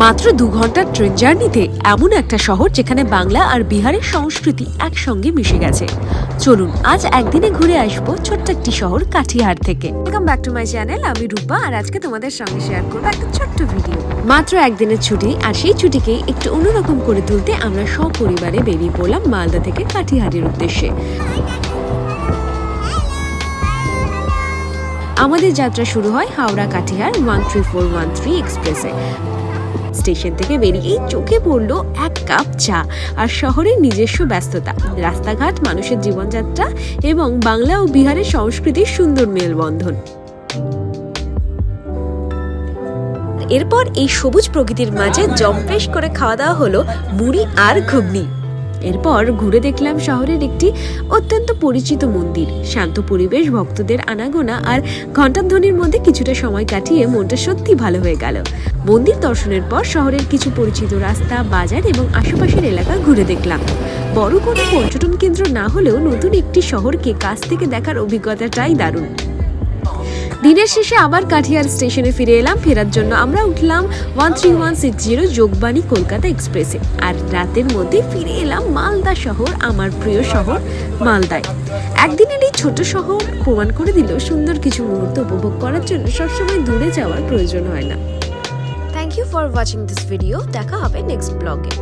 মাত্র 2 ঘন্টার ট্রেন জার্নিতে এমন একটা শহর যেখানে বাংলা আর বিহারের সংস্কৃতি একসঙ্গে মিশে গেছে। চলুন আজ একদিনে ঘুরে আসবো ছোট্ট একটি শহর কাঠিহার থেকে। Welcome back to my channel, আমি রূপা, আর আজকে তোমাদের সঙ্গে শেয়ার করবো একটা ছোট্ট ভিডিও। মাত্র একদিনের ছুটি, আর সেই ছুটিকে একটু অন্যরকম করে তুলতে আমরা সপরিবারে বেরিয়ে পড়লাম মালদা থেকে কাঠিহারের উদ্দেশ্যে। আমাদের যাত্রা শুরু হয় হাওড়া কাঠিহার 13413 এক্সপ্রেসে। স্টেশন থেকে বেরিয়েই চোখে পড়লো এক কাপ চা আর শহরের নিজস্ব ব্যস্ততা, রাস্তাঘাট, মানুষের জীবনযাত্রা এবং বাংলা ও বিহারের সংস্কৃতির সুন্দর মেলবন্ধন। এরপর এই সবুজ প্রকৃতির মাঝে জম্পেশ করে খাওয়া দাওয়া হলো মুড়ি আর ঘুগনি। এরপর ঘুরে দেখলাম শহরের একটি অত্যন্ত পরিচিত মন্দির। শান্ত পরিবেশ, ভক্তদের আনাগোনা আর ঘণ্টাধ্বনির মধ্যে কিছুটা সময় কাটিয়ে মনটা সত্যি ভালো হয়ে গেল। মন্দির দর্শনের পর শহরের কিছু পরিচিত রাস্তা, বাজার এবং আশেপাশের এলাকা ঘুরে দেখলাম। বড় কোনো পর্যটন কেন্দ্র না হলেও নতুন একটি শহরকে কাছ থেকে দেখার অভিজ্ঞতাটাই দারুণ। দিনের শেষে আবার কাঠিহার স্টেশনে ফিরে এলাম। ফেরার জন্য আমরা উঠলাম 13160 যোগবাণী কলকাতা এক্সপ্রেসে, আর রাতের মধ্যে ফিরে এলাম মালদা শহর, আমার প্রিয় শহর মালদায়। একদিনের এই ছোট শহর প্রমাণ করে দিল সুন্দর কিছু মুহূর্ত উপভোগ করার জন্য সবসময় দূরে যাওয়ার প্রয়োজন হয় না। Thank you for watching this video. দেখা হবে নেক্সট ব্লগে।